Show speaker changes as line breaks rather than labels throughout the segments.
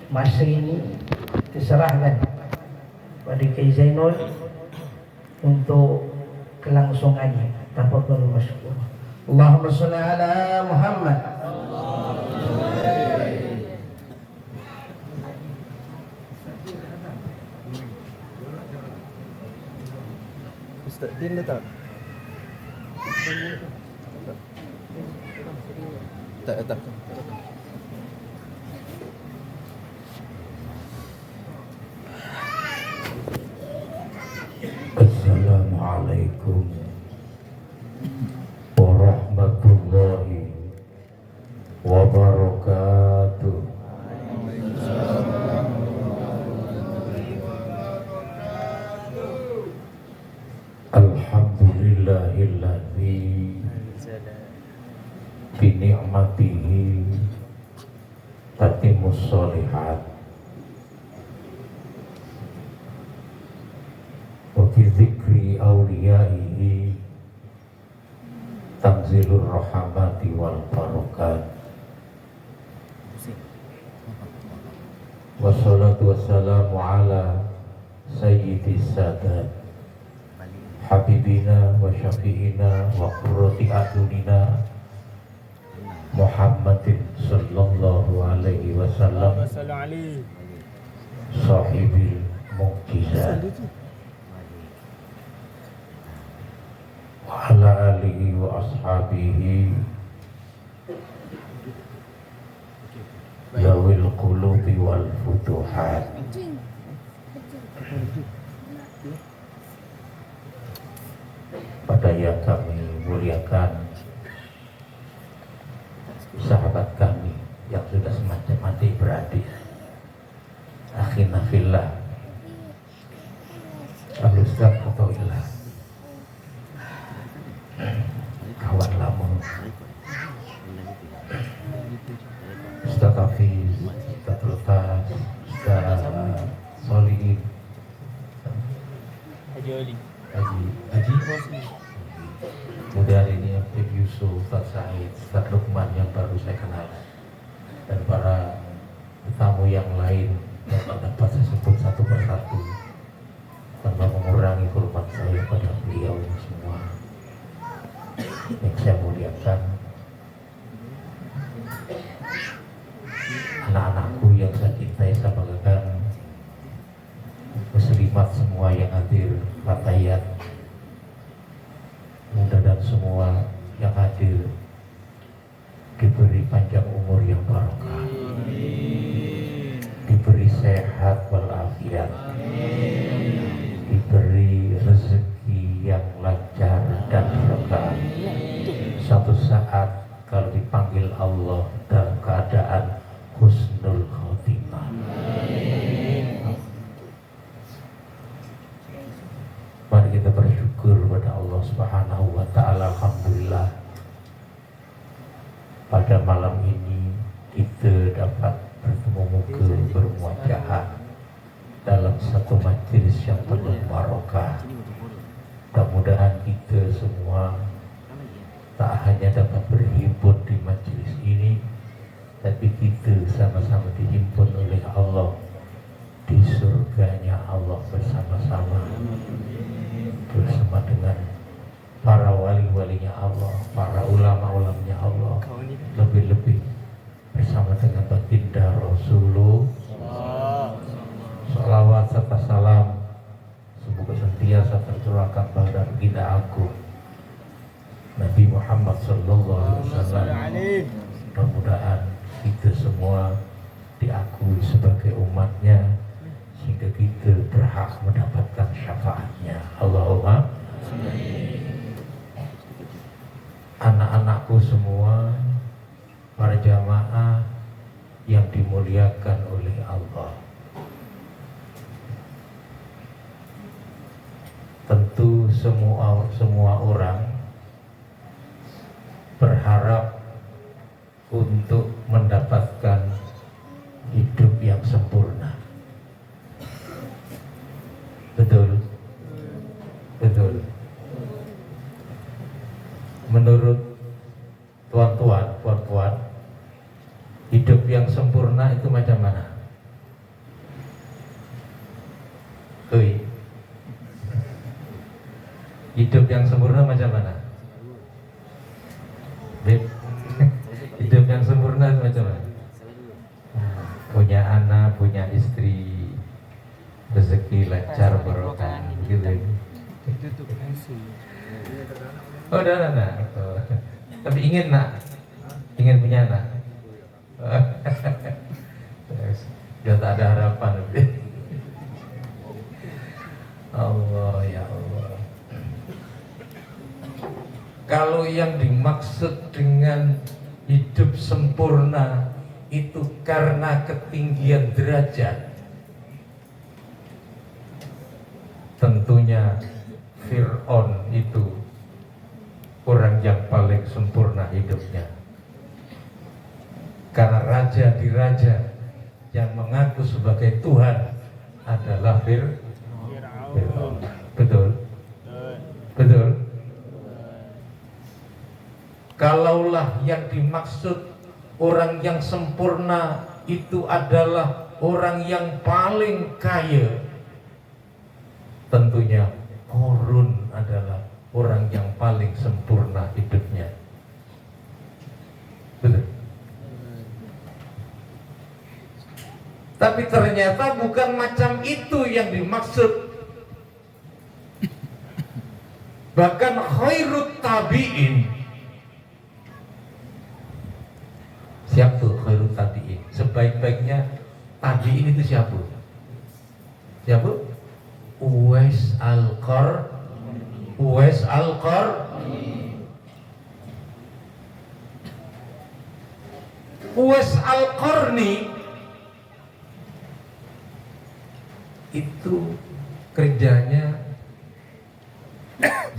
masa ini diserahkan pada Kiai Zainul untuk kelangsungannya. Tafadhol masykur. Allahumma shalli ala Muhammad.
Ustaz Din letak. Tak.
Assalamualaikum warahmatullahi wabarakatuh. Alhamdulillahilladzi bi ni'matihi tatimmus sholihat wa fi dzikri awliyaihi tanzilur rahmati wal barakat. Wassalatu wassalamu ala sayyidis sadat habibina wa syafi'ina wa qurrati a'yunina Muhammadin sallallahu alaihi wasallam sahibil mu'jizat wa ala alihi wa ashabihi yawil qulubi wal futuhat. Pada yang kami muliakan, sahabat kami yang sudah semacam adik beradik, akhina fillah, Al-Ustaz Fatauillah, kawan lama, Ustaz Hafiz, Ustaz Lutas, Ustaz Solihin, Haji kemudian ini Habib Yusuf, Ustaz Said, Ustaz Lukman yang baru saya kenal, dan para tamu yang lain yang dapat saya sebut satu persatu tanpa mengurangi hormat saya pada beliau semua yang saya muliakan. Anak-anakku yang saya cintai, saya banggakan, muslimat semua yang hadir, fatayat muda dan semua yang hadir diberi panjang umur yang barokah, diberi sehat walafiat, diberi rezeki yang lancar dan barokah. Suatu saat kalau dipanggil Allah dalam keadaan husnul khotimah. Mari kita bersyukur pada Allah Subhanahu wa taala. Alhamdulillah, pada malam ini kita dapat bertemu muka bermuajah dalam satu majelis yang penuh barokah. Mudah-mudahan kita semua tak hanya dapat berhimpun di majelis ini, tapi kita sama-sama dihimpun oleh Allah di surganya Allah bersama-sama, bersama dengan para wali-walinya Allah, para ulama-ulamanya Allah, lebih-lebih bersama dengan baginda Rasulullah. Salawat serta salam semoga senantiasa tercurahkan pada baginda agung Nabi Muhammad sallallahu alaihi wasallam. Mudah-mudahan kita semua diakui sebagai umatnya sehingga kita berhak mendapatkan syafaatnya. Allahumma. Anak-anakku semua, para jamaah yang dimuliakan oleh Allah, tentu semua orang berharap untuk mendapatkan hidup yang sempurna. Betul? Betul. Menurut tuan-tuan, hidup yang sempurna itu macam mana? Hidup yang sempurna macam mana? Beb? Hidup yang sempurna macam mana? Punya anak, punya istri, rezeki lancar barokah gitu. Oh, udah anak. Oh. Tapi ingin nak? Ingin punya anak? Sudah tak ada harapan. Allah ya Allah. Kalau yang dimaksud dengan hidup sempurna itu karena ketinggian derajat, tentunya Fir'aun itu orang yang paling sempurna hidupnya. Karena raja di raja yang mengaku sebagai Tuhan adalah Fir'aun. Betul? Betul? Kalaulah yang dimaksud orang yang sempurna itu adalah orang yang paling kaya, tentunya Qarun adalah orang yang paling sempurna hidupnya. Betul? Tapi ternyata bukan macam itu yang dimaksud. Bahkan khairut tabi'in, siapa khairut tabi'in? Sebaik-baiknya tabi'in itu siapa? Siapa? Uwais Al-Qarni. Uwais Al-Qarni. Uwais Al-Qarni itu kerjanya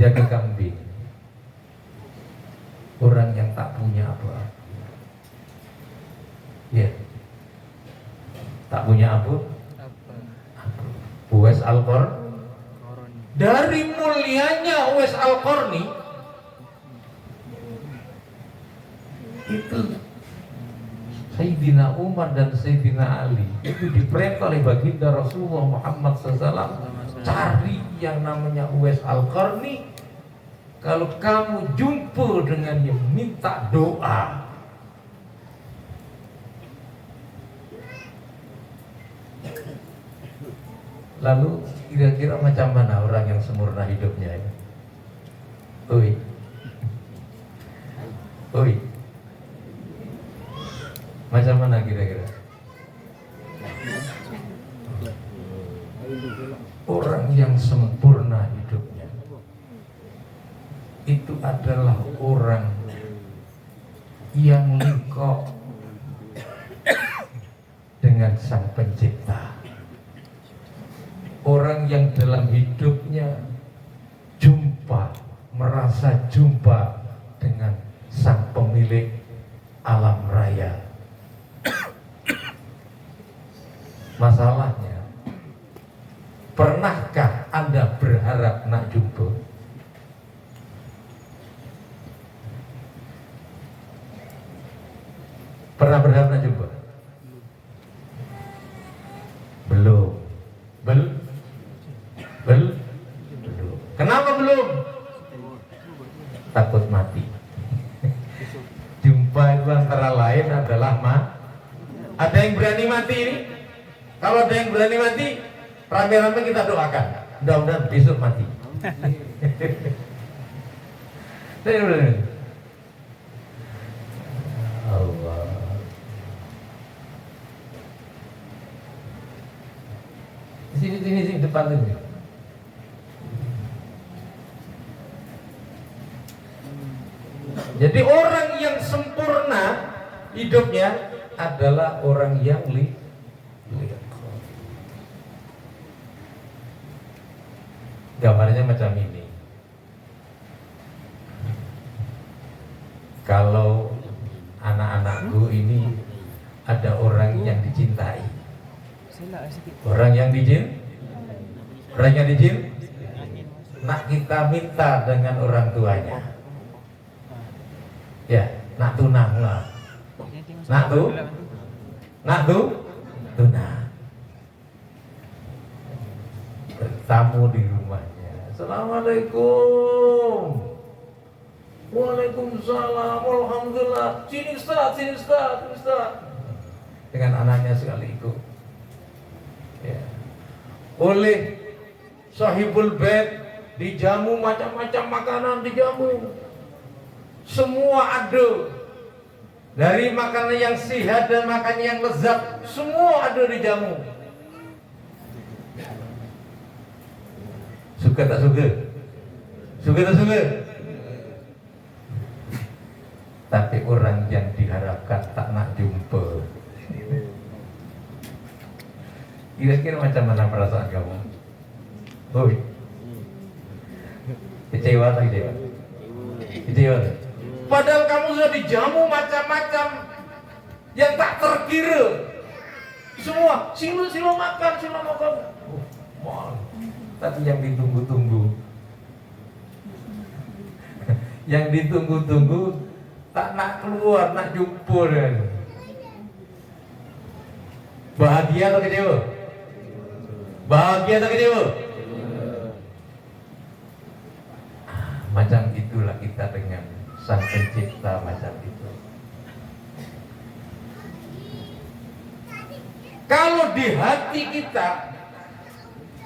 jaga kambing. Orang yang tak punya apa-apa. Ya, tak punya apa? Uwais Al-Qarni. Dari mulianya Uwais Al-Qarni itu Sayyidina Umar dan Sayyidina Ali itu diperintah oleh baginda Rasulullah Muhammad SAW, cari yang namanya Uwais Al-Qarni. Kalau kamu jumpa dengannya, minta doa. Lalu kira-kira macam mana orang yang sempurna hidupnya ini? Oi, oi, macam mana kira-kira? Orang yang sempurna hidupnya itu adalah orang yang liqo dengan Sang Pencipta. Orang yang dalam hidupnya merasa jumpa dengan Sang Pemilik alam raya. Masalahnya, pernahkah Anda berharap nak jumpa? Pernah berharap nak jumpa? Belum. Belum. Kenapa belum? Takut mati. Jumpa itu antara lain adalah ada yang berani mati ini? Kalau ada yang berani mati, rame-rame kita doakan. Mudah-mudahan besok mati. Allah. Sini depan ini. Jadi orang yang sempurna hidupnya adalah orang yang gambarnya macam ini. Kalau anak-anakku ini ada orang yang dicintai, orang yang nak kita minta dengan orang tuanya. Ya, nak tunang lah. Nak tunang. Bertamu di rumahnya Assalamualaikum. Waalaikumsalam. Alhamdulillah. Sini Ustaz, sini Ustaz, sini Ustaz. Dengan anaknya sekaligus. Ya. Oleh sahibul bait dijamu macam-macam makanan, dijamu. Semua ada. Dari makanan yang sehat dan makanan yang lezat, semua ada dijamu. Suka tak suka? Suka tak suka? Tapi orang yang diharapkan tak nak jumpa. Kira-kira macam mana perasaan kamu? Oi. Kecewa tak kecewa? Kecewa tak? Padahal kamu sudah dijamu macam-macam yang tak terkira. Semua, silo makan, silo makan. Mal. Tapi yang ditunggu-tunggu, yang ditunggu-tunggu tak nak keluar, nak jumpa kan. Bahagia atau kecewa? Bahagia atau kecewa? Macam itulah kita dengan Sang Pencipta macam itu. Kalau di hati kita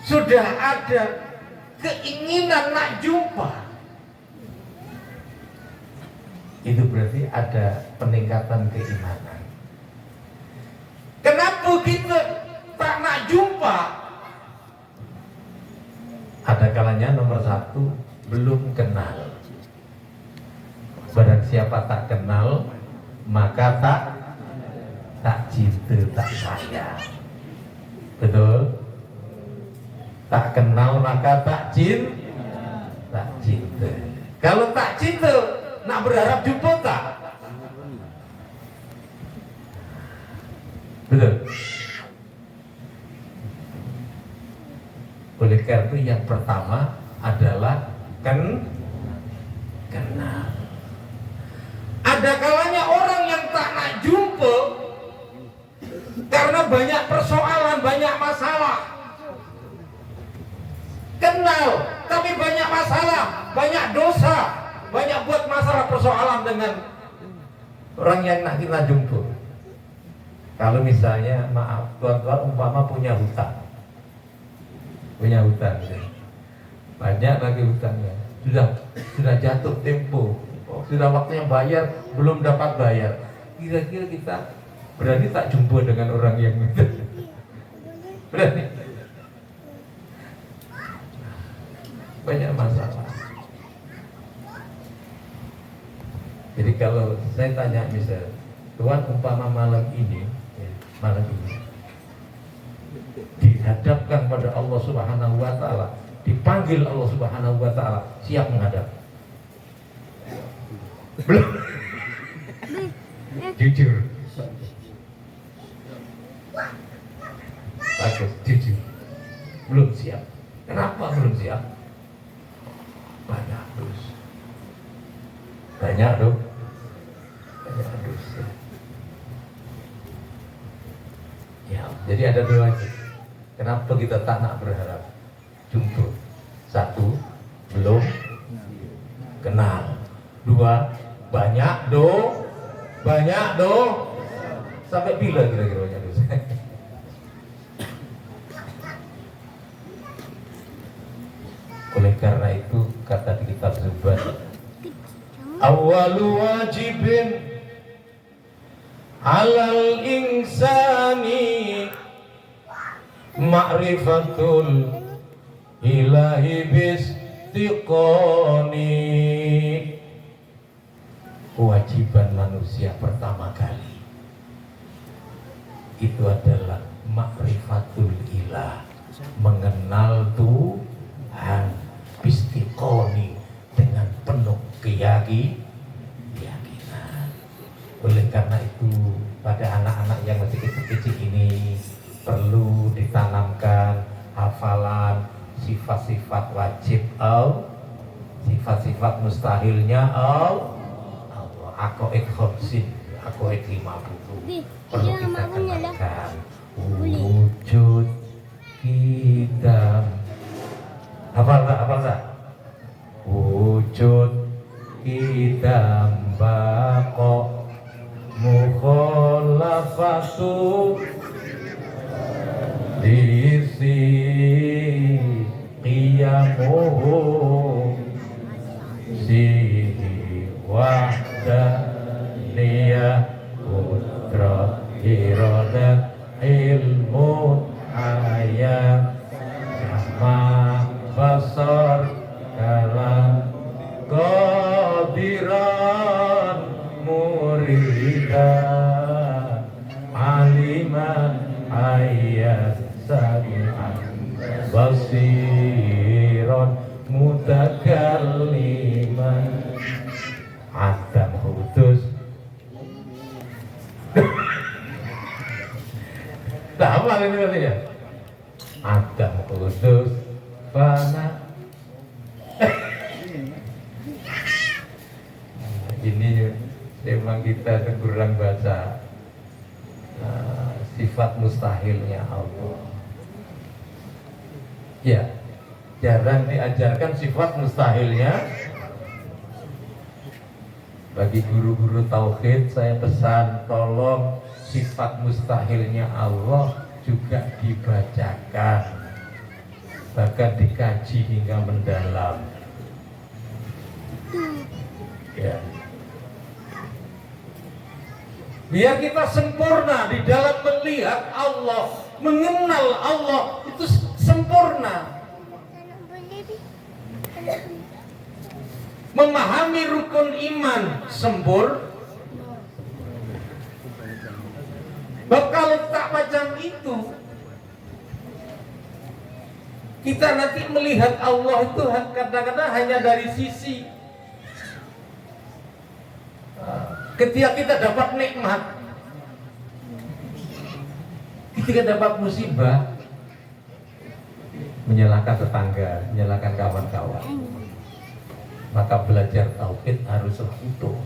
sudah ada keinginan nak jumpa, itu berarti ada peningkatan keimanan. Kenapa kita tak nak jumpa? Ada kalanya nomor satu, belum kenal. Barang siapa tak kenal, maka tak cinta, tak sayang. Betul? Tak kenal maka tak cinta. Kalau tak cinta, nak berharap jumpa tak? Betul? Oleh karena itu yang pertama adalah kenal. Ada kalanya orang yang tak nak jumpa karena banyak persoalan, banyak masalah. Kenal, tapi banyak masalah, banyak dosa, banyak buat masalah persoalan dengan orang yang nak kita jumpa. Kalau misalnya, maaf, tuan-tuan umpama punya hutang, banyak lagi hutangnya, sudah jatuh tempo, sudah waktunya bayar, belum dapat bayar. Kira-kira kita berani tak jumpa dengan orang yang itu? Berani? Banyak masalah. Jadi kalau saya tanya misal, Tuhan umpama malam ini dihadapkan pada Allah Subhanahu wa Ta'ala, dipanggil Allah Subhanahu wa Ta'ala, siap menghadap? Belum. Jujur. Bagus, jujur. Belum siap. Kenapa belum siap? Banyak dosa. Banyak dosa. Ya, jadi ada dua lagi. Kenapa kita tak nak berharap jumpa? Satu, belum kenal. Dua, banyak sampai bila kira-kira banyak dosa? Oleh karena itu kata di kitab Zubat, awwalu wajibin alal insani ma'rifatul ilahi bistiqoni. Kewajiban manusia pertama kali itu adalah ma'rifatul ilah, mengenal Tuhan bistiqoni, dengan penuh keyakinan. Oleh karena itu pada anak-anak yang masih kecil-kecil ini perlu ditanamkan hafalan sifat-sifat wajib sifat-sifat mustahilnya aqaid khamsin, aqaid 50 perlu kita kenalkan. Wujud kita hafal tak? Qadisi qiyamuhu sihi wahdaniyah putra iradat ilmu ayat sama basar kalam qadiran muridan aliman ayat sami'an basiron mutakalliman adam khusus. Sama ini katanya adam khusus fana. Ini memang kita kurang baca sifat mustahilnya Allah. Ya, jarang diajarkan sifat mustahilnya. Bagi guru-guru tauhid saya pesan, tolong sifat mustahilnya Allah juga dibacakan, bahkan dikaji hingga mendalam. Ya. Biar kita sempurna di dalam melihat Allah, mengenal Allah itu sempurna. Memahami rukun iman sempurna. Bahwa kalau tak macam itu, kita nanti melihat Allah itu kadang-kadang hanya dari sisi ketika kita dapat nikmat, ketika dapat musibah, menyalahkan tetangga, menyalahkan kawan-kawan. Maka belajar tauhid haruslah utuh.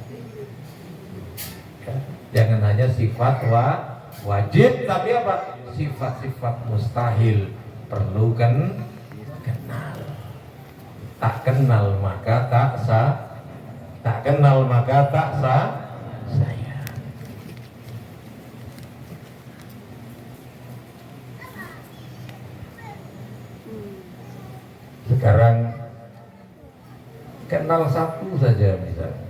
Jangan hanya sifat wajib, tapi apa? Sifat-sifat mustahil perlu kenal. Tak kenal maka tak sah. Tak kenal maka tak sah. Saya. Sekarang kenal satu saja misalnya.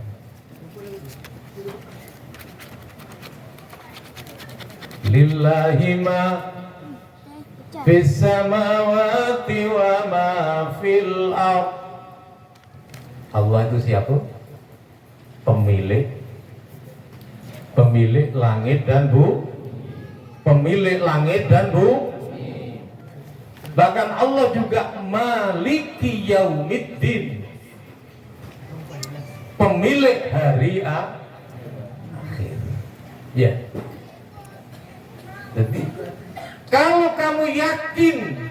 Lillahi ma fis samawati wa ma fil ardh. Allah itu siapa? Pemilik langit dan pemilik langit dan bahkan Allah juga maliki yaumiddin, pemilik hari akhir. Ya. Jadi kalau kamu yakin,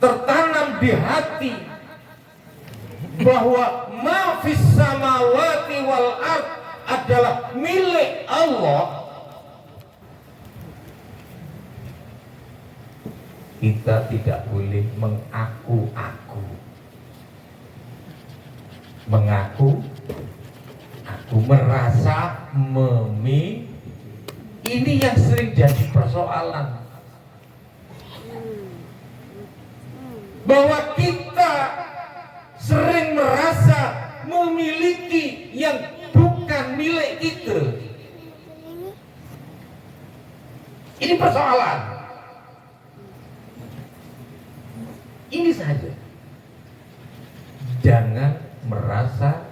tertanam di hati bahwa ma fis samawati wal ard adalah milik Allah, kita tidak boleh mengaku-aku. Aku merasa ini yang sering jadi persoalan. Bahwa kita sering merasa memiliki yang bukan milik kita. Ini persoalan. Ini saja. Jangan merasa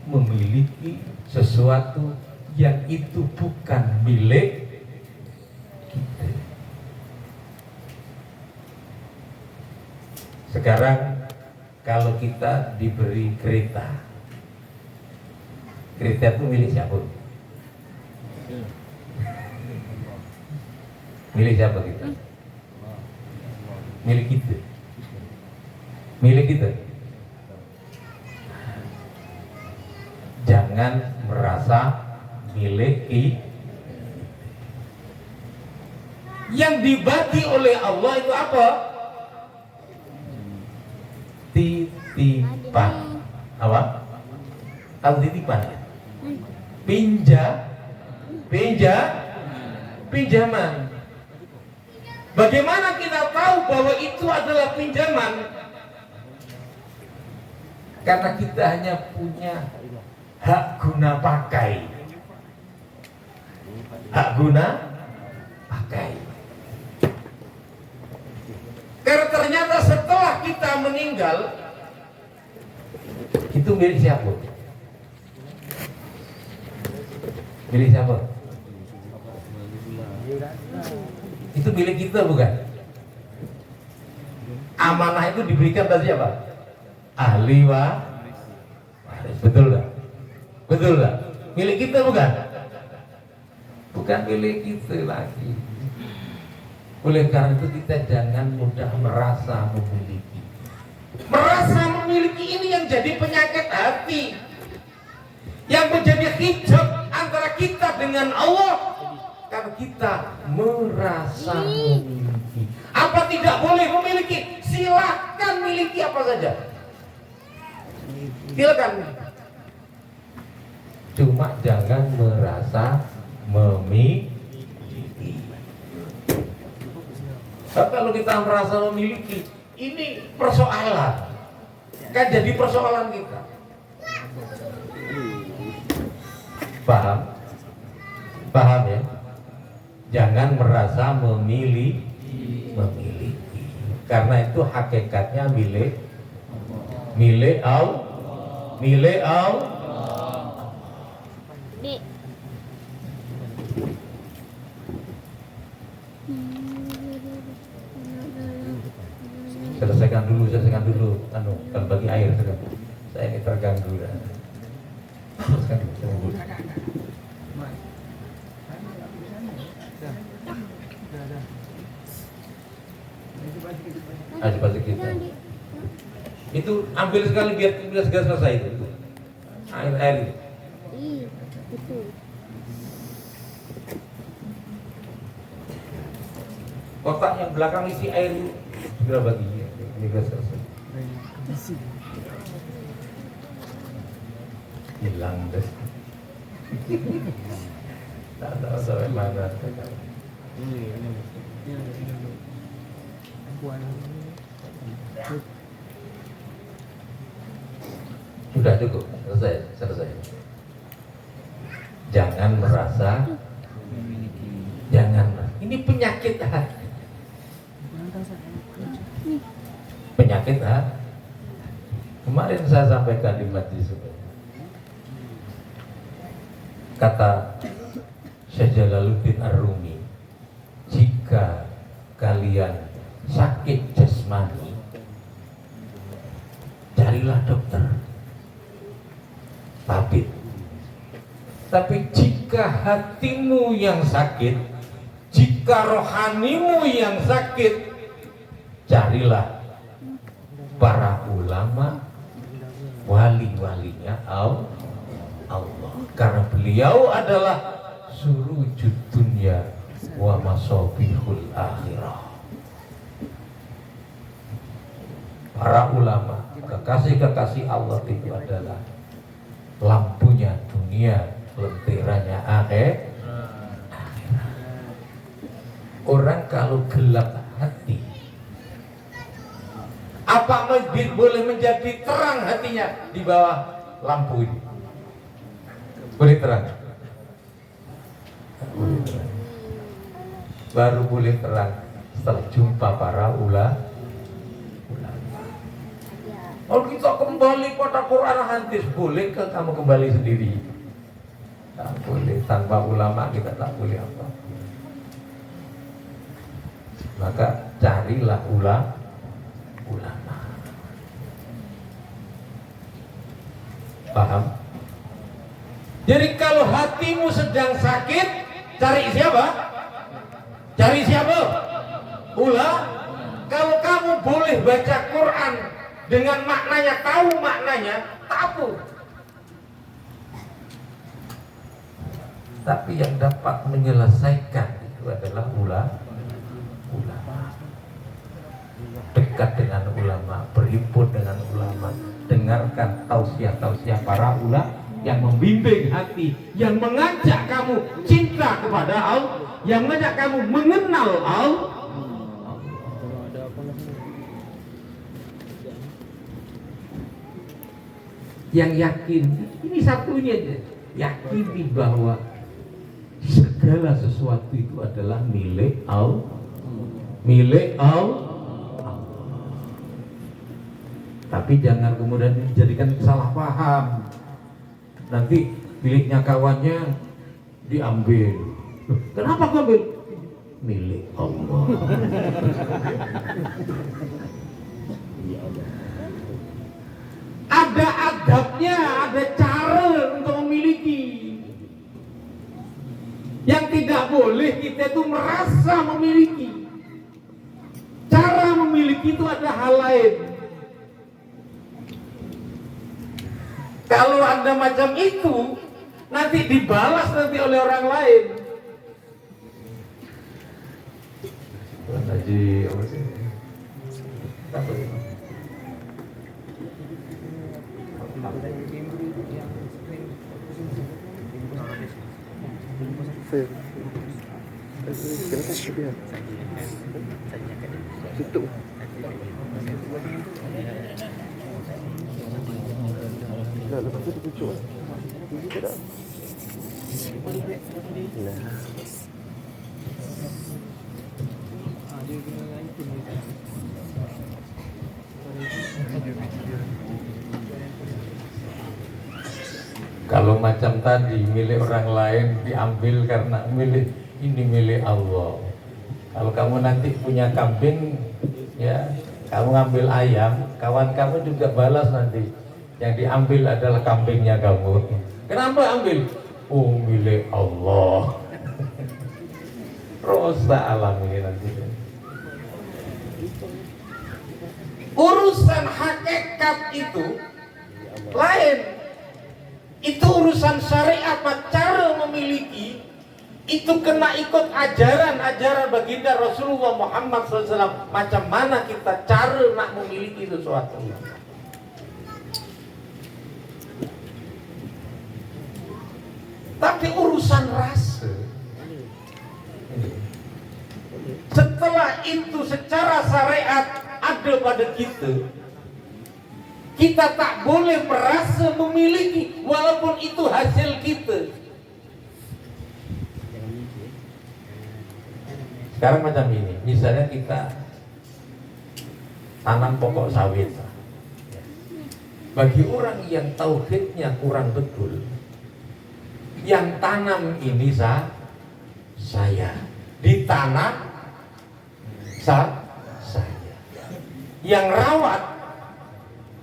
memiliki sesuatu yang itu bukan milik kita. Sekarang kalau kita diberi kereta itu milik siapa? Milik siapa kita? Milik kita. Milik kita. Jangan merasa milik kita. Yang dibagi oleh Allah itu apa? Titipan. Apa? Tahu titipan? Pinjaman. Bagaimana kita tahu bahwa itu adalah pinjaman? Karena kita hanya punya hak guna pakai. Hak guna pakai. Karena ternyata setelah kita meninggal, itu milik siapa? Milik siapa? Itu milik kita bukan? Amanah itu diberikan pada siapa? Ahli waris. Betul nggak? Betul nggak? Milik kita bukan? Bukan milik kita lagi. Oleh karena itu kita jangan mudah merasa memiliki. Merasa memiliki ini yang jadi penyakit hati, yang menjadi hijab antara kita dengan Allah. Karena kita merasa memiliki. Apa tidak boleh memiliki? Silakan miliki apa saja. Silakan. Cuma jangan merasa memiliki. Kalau kita merasa memiliki, ini persoalan. Kan jadi persoalan kita. Paham? Paham ya? Jangan merasa memiliki. Karena itu hakikatnya milik Allah. Milik Allah. Selesaikan dulu anu, kalau bagi air saya ini terganggu dah. Selesaikan dulu. Coba kita. Itu ambil sekali biar segera selesai itu. Air itu.
Betul.
Kotak yang belakang isi air itu segera bagi. Ini segera selesai. Hilang deh. Tak tahu sampai mana. Sudah cukup, selesai. Jangan merasa, ini penyakit hati. Penyakit hati. Kemarin saya sampaikan di majlis kata Syekh Jalaluddin Ar-Rumi, jika kalian sakit jasmani, carilah dokter, tabib. Tapi jika hatimu yang sakit, jika rohanimu yang sakit, carilah para ulama, wali-walinya Allah. Karena beliau adalah surujud dunya wa masobihul akhirah. Para ulama, kekasih-kekasih Allah itu adalah lampunya dunia, lentiranya akhirat. Orang kalau gelap hati, apa masjid boleh menjadi terang hatinya di bawah lampu ini? Boleh terang? Baru boleh terang setelah jumpa para ulama. Kalau kita kembali pada Quran hadis, bolehkah kamu kembali sendiri? Tak boleh. Tanpa ulama kita tak boleh apa. Maka carilah ulama. Paham? Jadi kalau hatimu sedang sakit, cari siapa? Cari siapa? Kalau kamu boleh baca Quran dengan maknanya, tahu maknanya, tahu. Tapi yang dapat menyelesaikan itu adalah ulama. Dekat dengan ulama, berhimpun dengan ulama, dengarkan tausiah-tausiah para ulama yang membimbing hati, yang mengajak kamu cinta kepada Allah, yang mengajak kamu mengenal Allah. yang yakin, ini satunya aja, yakini bahwa segala sesuatu itu adalah milik Allah, milik Allah. Tapi jangan kemudian dijadikan salah paham. Nanti miliknya kawannya diambil. Loh, kenapa kau ambil? Milik Allah. Ada adabnya, ada cara untuk memiliki. Yang tidak boleh kita itu merasa memiliki. Cara memiliki itu ada hal lain. Kalau Anda macam itu, nanti dibalas nanti oleh orang lain. Haji apa sih? Apa sih?
Tutup. Dah, lepas tu dipucuk. Ini tak ada. Nah. Kalau macam tadi milik orang lain diambil karena ini milik Allah. Kalau kamu nanti punya kambing, ya kamu ngambil ayam, kawan kamu juga balas nanti. Yang diambil adalah kambingnya kamu. Kenapa ambil? Oh, milik Allah. Rosa alami nanti. Urusan hakikat itu lain. Itu urusan syariat, cara memiliki itu kena ikut ajaran baginda Rasulullah Muhammad SAW. Macam mana kita cara nak memiliki sesuatu. Tapi urusan rasa, setelah itu secara syariat ada pada kita tak boleh merasa memiliki walaupun itu hasil kita. Sekarang macam ini, misalnya kita tanam pokok sawit. Bagi orang yang tauhidnya kurang betul, yang tanam ini saya, ditanam saya, yang rawat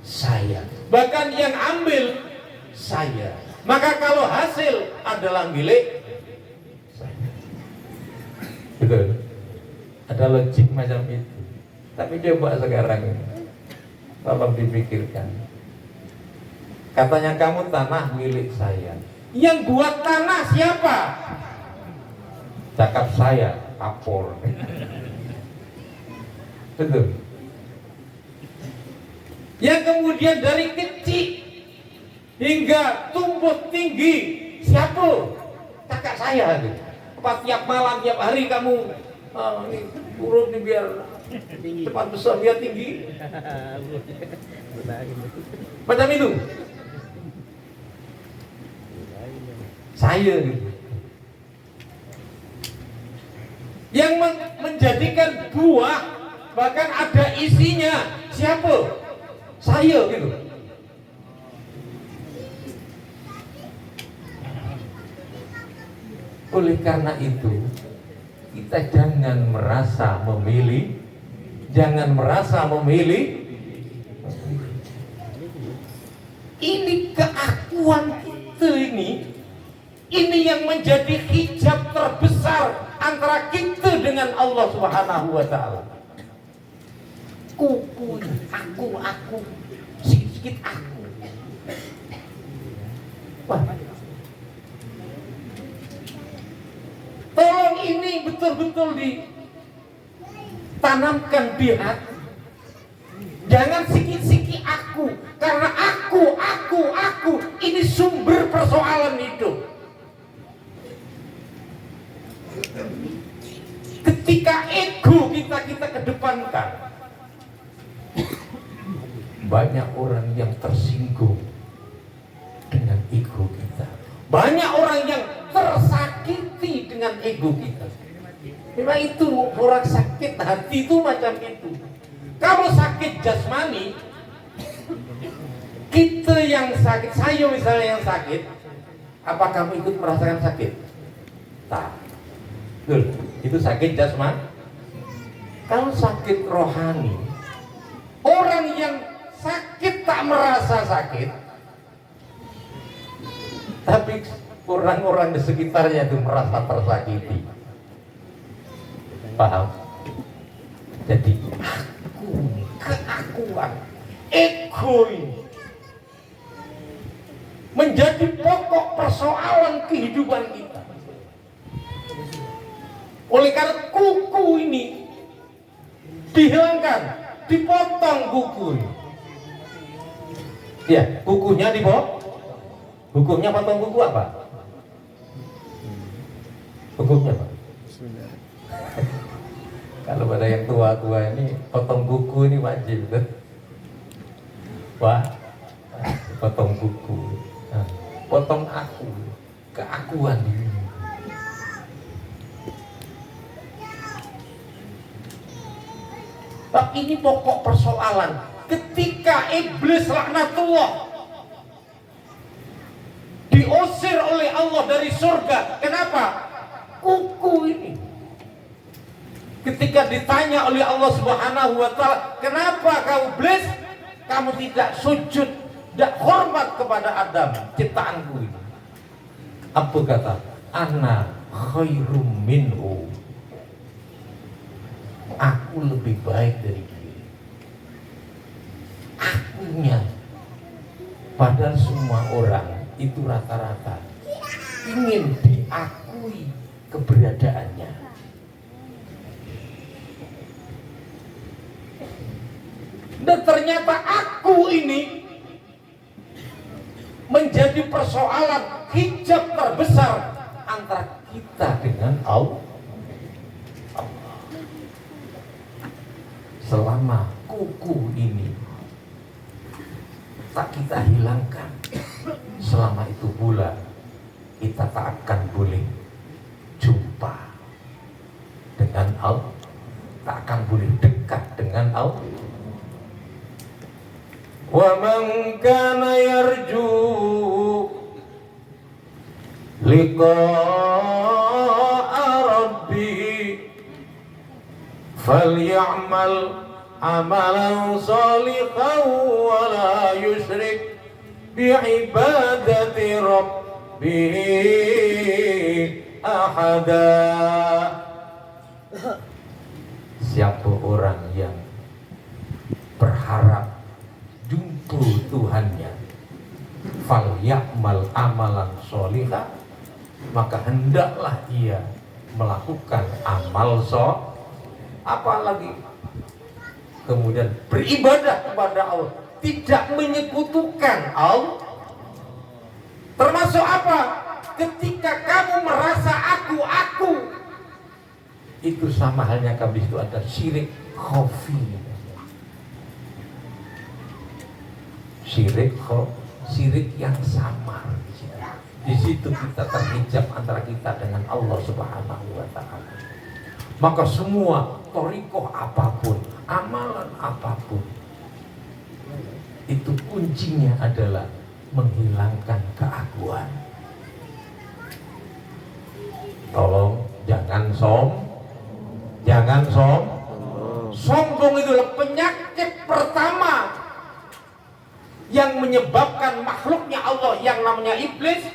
saya, bahkan yang ambil saya. Maka kalau hasil adalah milik saya. Betul. Ada logik macam itu. Tapi coba sekarang tolong dipikirkan. Katanya kamu tanah milik saya. Yang buat tanah siapa? Cakap saya, Kapol. Betul. Yang kemudian dari kecil hingga tumbuh tinggi siapa? Kakak saya. Apa tiap malam, tiap hari kamu ini turun nih biar cepat besar, biar tinggi. Macam itu. Saya gitu. Yang menjadikan buah bahkan ada isinya siapa? Saya gitu. Oleh karena itu kita jangan merasa memilih, jangan merasa memilih. Ini keakuan kita ini yang menjadi hijab terbesar antara kita dengan Allah Subhanahu wa taala. Kuku, aku, sikit aku. Wah. Tolong ini betul-betul ditanamkan di hati. Jangan sikit-sikit aku, karena aku ini sumber persoalan hidup. Ketika ego kita kedepankan, banyak orang yang tersinggung ego kita. Banyak orang yang tersakiti dengan ego kita. Memang itu orang sakit hati itu macam itu. Kalau sakit jasmani, kita yang sakit, saya misalnya yang sakit, apa kamu ikut merasakan sakit? Tak. Betul, itu sakit jasmani. Kalau sakit rohani, orang yang sakit tak merasa sakit, tapi orang-orang di sekitarnya itu merasa tersakiti. Paham? Jadi aku, keakuan, ego ini menjadi pokok persoalan kehidupan kita. Oleh karena kuku ini dihilangkan, dipotong kuku ini. Ya, kukunya dipotong. Hukumnya potong kuku apa? Hukumnya apa? Kalau pada yang tua-tua ini potong kuku ini wajib kan? Wah, potong kuku, potong aku, keakuan ini. Tapi ini pokok persoalan. Ketika iblis laknatullah diusir oleh Allah dari surga, kenapa? Kuku ini. Ketika ditanya oleh Allah Subhanahu wa taala, kenapa kamu iblis? Kamu tidak sujud, tidak hormat kepada Adam, ciptaanku ini. Apa kata? Ana khairum minhu. Aku lebih baik dari dia. Akunya. Padahal semua orang itu rata-rata ingin diakui keberadaannya. Dan ternyata aku ini menjadi persoalan hijab terbesar antara kita dengan Allah. Selama kuku ini tak kita hilangkan, selama itu pula kita tak akan boleh jumpa dengan Allah, tak akan boleh dekat dengan Allah. Wa man kana yarju liqa'a rabbih falyamal amalan salihan wa la yusyrik bi'ibadati rabbih ahada. Siapa orang yang berharap jumpa Tuhannya, fal ya'mal amalan sholihah, maka hendaklah ia melakukan amal soleh, apalagi kemudian beribadah kepada Allah, tidak menyekutukan Allah. Termasuk apa? Ketika kamu merasa aku, itu sama halnya kamu itu ada syirik khafi. Syirik yang samar. Di situ kita terhijab antara kita dengan Allah Subhanahu wa taala. Maka semua thariqah apapun, amalan apapun, itu kuncinya adalah menghilangkan keakuan. Tolong jangan sombong itu adalah penyakit pertama yang menyebabkan makhluknya Allah yang namanya iblis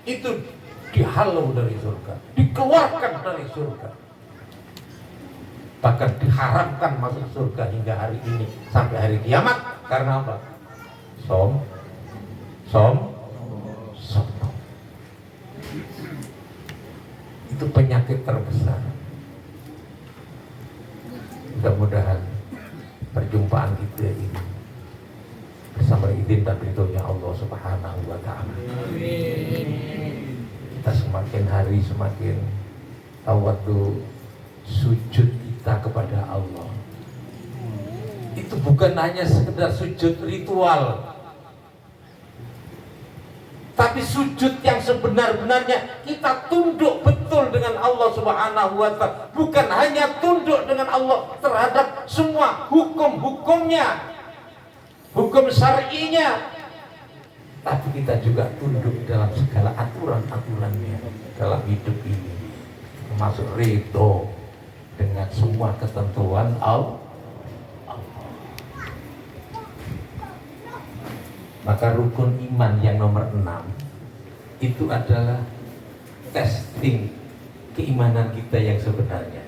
itu dihalau dari surga, dikeluarkan dari surga, bahkan diharamkan masuk surga hingga hari ini sampai hari kiamat. Karena apa? Sombong. Itu penyakit terbesar. Mudah-mudahan perjumpaan kita ini bersama izin dan ridhonya Allah Subhanahu wa taala, kita semakin hari semakin tawadhu, sujud kita kepada Allah. Itu bukan hanya sekedar sujud ritual, tapi sujud yang sebenar-benarnya, kita tunduk betul dengan Allah Subhanahu wa Ta'ala. Bukan hanya tunduk dengan Allah terhadap semua hukum-hukumnya, hukum syar'inya, tapi kita juga tunduk dalam segala aturan-aturannya dalam hidup ini, termasuk ridho dengan semua ketentuan Allah. Maka rukun iman yang nomor 6 itu adalah testing keimanan kita yang sebenarnya.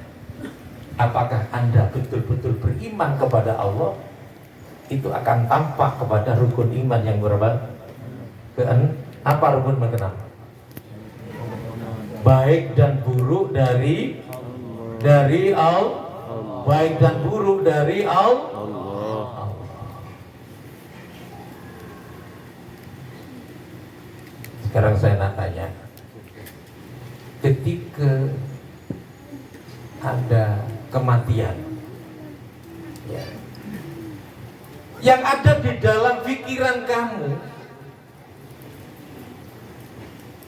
Apakah Anda betul-betul beriman kepada Allah? Itu akan tampak kepada rukun iman yang berapa? Apa rukun iman ke-6? Baik dan buruk dari Allah. Baik dan buruk dari Allah. Sekarang saya nak tanya, ketika ada kematian, ya, yang ada di dalam pikiran kamu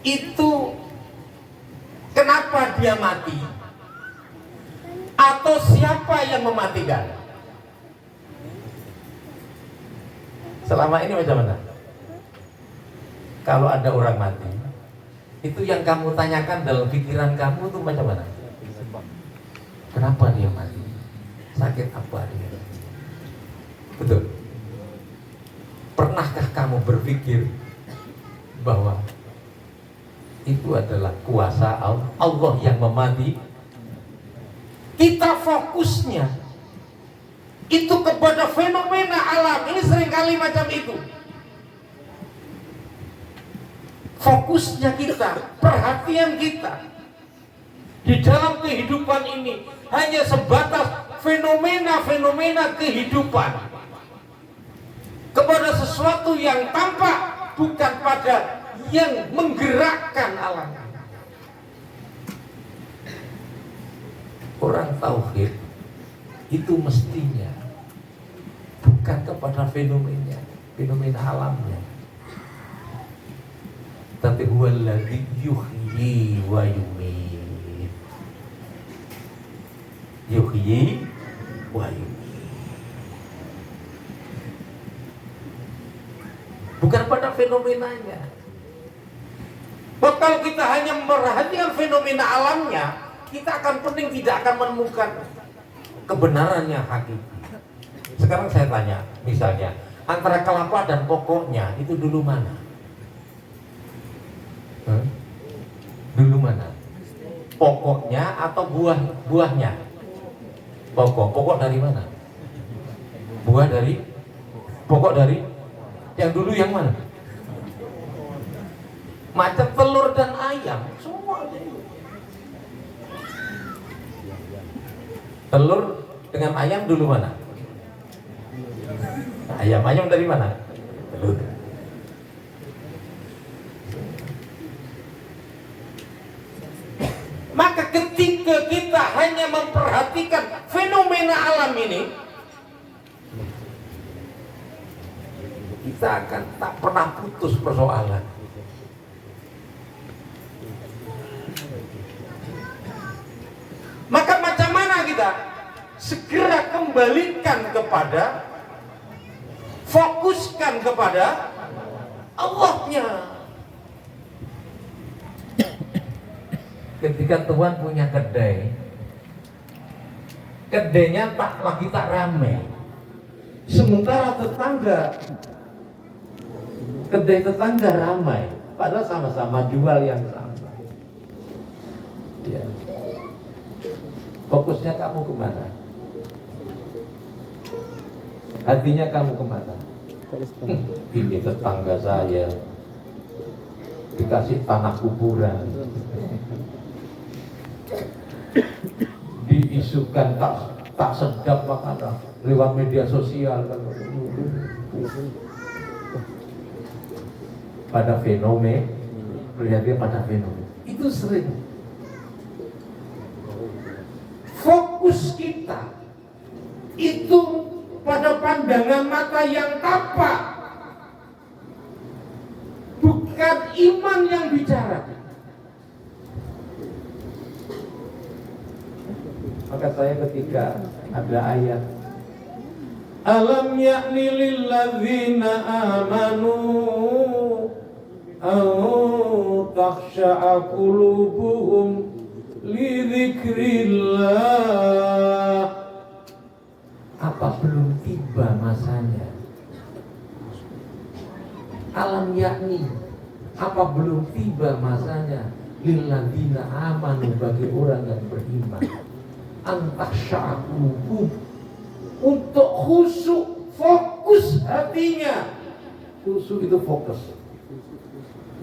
itu kenapa dia mati? Atau siapa yang mematikan? Selama ini macam mana? Kalau ada orang mati, itu yang kamu tanyakan dalam pikiran kamu itu macam mana? Kenapa dia mati? Sakit apa dia? Betul. Pernahkah kamu berpikir bahwa itu adalah kuasa Allah yang memati? Kita fokusnya itu kepada fenomena alam. Ini seringkali macam itu. Fokusnya kita, perhatian kita di dalam kehidupan ini hanya sebatas fenomena-fenomena kehidupan, kepada sesuatu yang tampak, bukan pada yang menggerakkan alam. Orang tauhid itu mestinya bukan kepada fenomena alamnya, tapi huwallazi yuhyi wa yumiit. Yuhyi wa yumiit. Bukan pada fenomenanya. Kalau kita hanya memperhatikan fenomena alamnya, kita akan pening, tidak akan menemukan kebenarannya hakiki. Sekarang saya tanya, misalnya antara kelapa dan pokoknya itu dulu mana? Dulu mana? Pokoknya atau buahnya? Pokok dari mana? Buah dari? Pokok dari? Yang dulu yang mana? Macam telur dan ayam, semua. Telur dengan ayam dulu mana? Ayam dari mana? Telur. Maka ketika kita hanya memperhatikan fenomena alam ini, kita akan tak pernah putus persoalan. Maka macam mana kita segera kembalikan kepada, fokuskan kepada Allahnya. Ketika Tuhan punya kedainya lagi tak ramai, sementara kedai tetangga ramai, padahal sama-sama jual yang sama. Ya. Fokusnya kamu kemana? Hatinya kamu kemana? Ini tetangga saya dikasih tanah kuburan, diisukan tak sedap makanan lewat media sosial. Pada fenomena, melihatnya pada fenomena itu sering. Fokus kita itu pada pandangan mata yang tampak, bukan hakikat iman yang bicara. Maka saya ketika ada ayat Alam ya'ni lilladzina amanu aw takhsha'a qulubuhum li dzikrillah. Apa belum tiba masanya? Alam yakni, apa belum tiba masanya lilladzina amanu, bagi orang yang beriman, antakhsha'a qulubuhum, untuk khusyuk, fokus hatinya. Khusyuk itu fokus.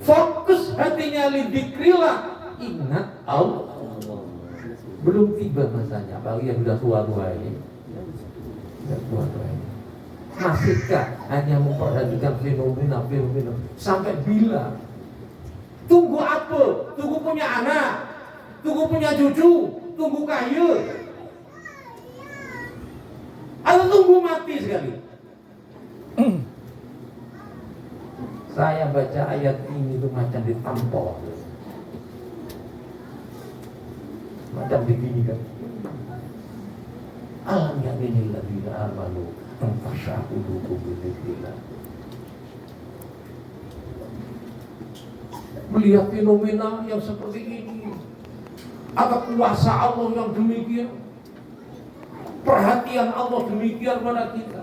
Fokus hatinya li dzikrillah, ingat Allah. Belum tiba masanya, apalagi yang sudah tua-tua ini. Masihkah hanya memperhatikan fenomena sampai bila? Tunggu apa? Tunggu punya anak, tunggu punya cucu, tunggu kaya, atau tunggu mati sekali? Saya baca ayat ini tuh macam ditampol, macam begini kan. Alam yakni lilladzina amanu antakhsha'a qulubuhum li dzikrillah. Melihat fenomena yang seperti ini, ada kuasa Allah yang demikian, perhatian Allah demikian pada kita.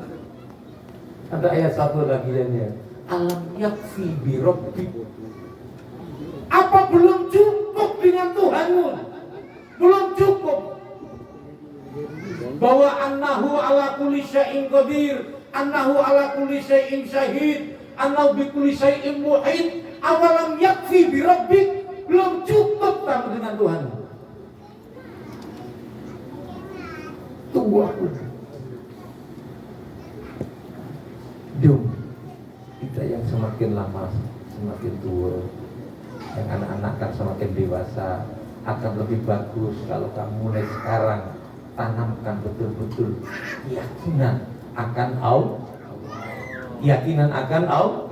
Ada ayat satu lagi lainnya, alam yakfi bi rabbik. Apa belum cukup dengan Tuhanmu? Belum cukup bahwa annahu ala kulli syai'in qadir, annahu ala kulli syai'in syahid, annahu bi kulli syai'in muhit. Awalam yakfi bi rabbik, belum cukup kamu dengan Tuhan. Tunggu aku. Jom, kita yang semakin lama semakin tua, yang anak-anak kan semakin dewasa, akan lebih bagus kalau kamu mulai sekarang tanamkan betul-betul keyakinan akan Allah, keyakinan akan Allah.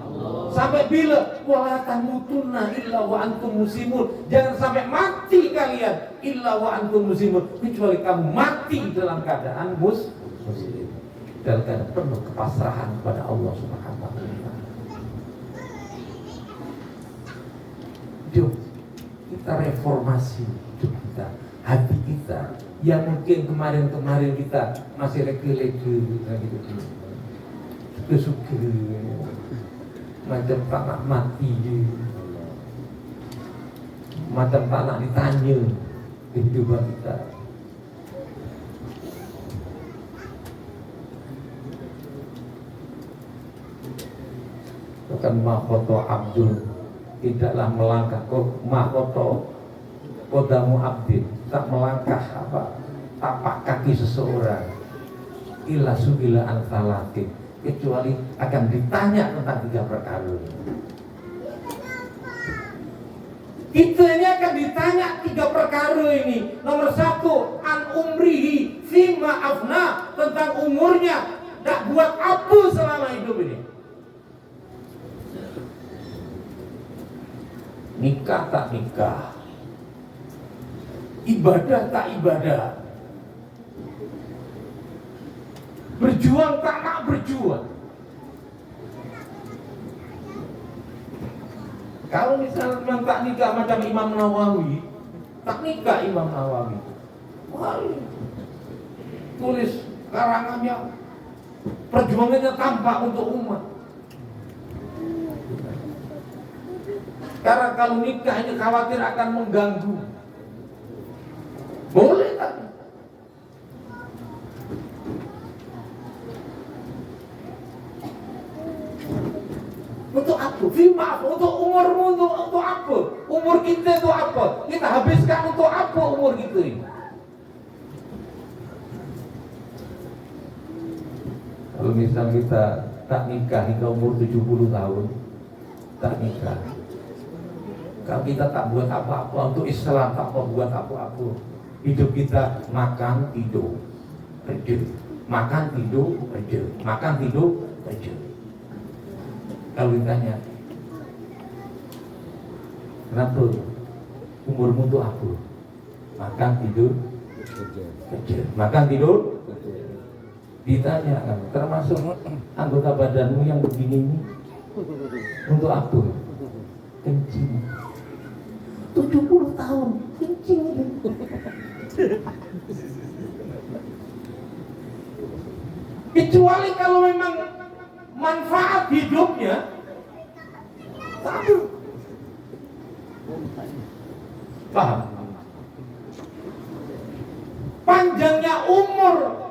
Sampai bila wala tamutunna illa wa antum muslimun, jangan sampai mati kalian illa wa antum muslimun, kecuali kamu mati dalam keadaan muslim, dalam keadaan penuh kepasrahan kepada Allah Subhanahu wa taala. Jom kita reformasi hidup kita, hati kita yang mungkin kemarin kita masih lege-lege gitu, suka-suka, macam tak nak mati je, macam tak nak ditanya kehidupan kita. Bukan mahkoto abdul, tidaklah melangkah mahkoto kodamu abdin, tak melangkah tapak kaki seseorang illa subila an salatin, kecuali akan ditanya tentang 3 perkara. Kita ini akan ditanya 3 perkara ini. Nomor 1, an umrihi fima afna, tentang umurnya, tak buat apa selama hidup ini. Nikah tak nikah, ibadah tak ibadah, berjuang tak nak berjuang. Kalau misalnya memang tak nikah macam Imam Nawawi, tak nikah Imam Nawawi, wah, tulis karangannya, perjuangannya tampak untuk umat. Karena kalau nikah ini khawatir akan mengganggu. Boleh tak? Untuk apa? Maaf, untuk umurmu, untuk apa? Umur kita itu apa? Kita habiskan untuk apa umur kita ini? Kalau misal kita tak nikah hingga umur 70 tahun, tak nikah, kalau kita tak buat apa-apa untuk Islam, tak buat apa-apa, hidup kita makan tidur kerja, makan tidur kerja, makan tidur kerja. Kalau ditanya Kenapa? Umurmu itu apa? Makan, tidur, kerja. Makan, tidur, ditanya kan, termasuk anggota badanmu yang begini ini untuk apa? Kencing. 70 tahun kencing. Kecuali kalau memang manfaat hidupnya satu. Paham? Panjangnya umur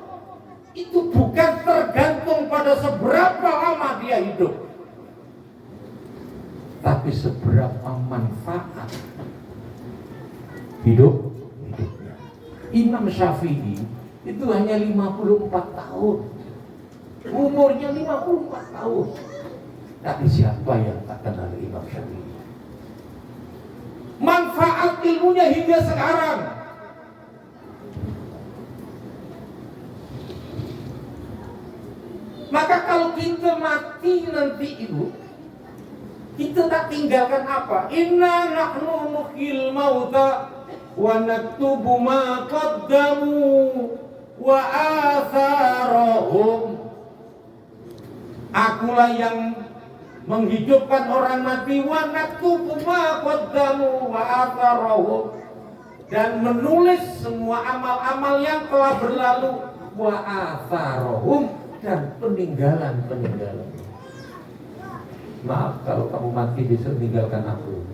itu bukan tergantung pada seberapa lama dia hidup, tapi seberapa manfaat hidupnya. Imam Syafi'i itu hanya 54 tahun. Umurnya 54 tahun. Tapi siapa yang tak kenal Imam Syafi'i? Manfaat ilmunya hingga sekarang. Maka kalau kita mati nanti ibu, kita tak tinggalkan apa? Inna nahnu nuhyil mauta wa naktubu ma qaddamu wa atharahum. Akulah yang menghidupkan orang mati, wa naktubu ma qaddamu wa atharahum, dan menulis semua amal-amal yang telah berlalu, wa atharahum, dan peninggalan-peninggalan. Maaf kalau kamu mati besok tinggalkan aku.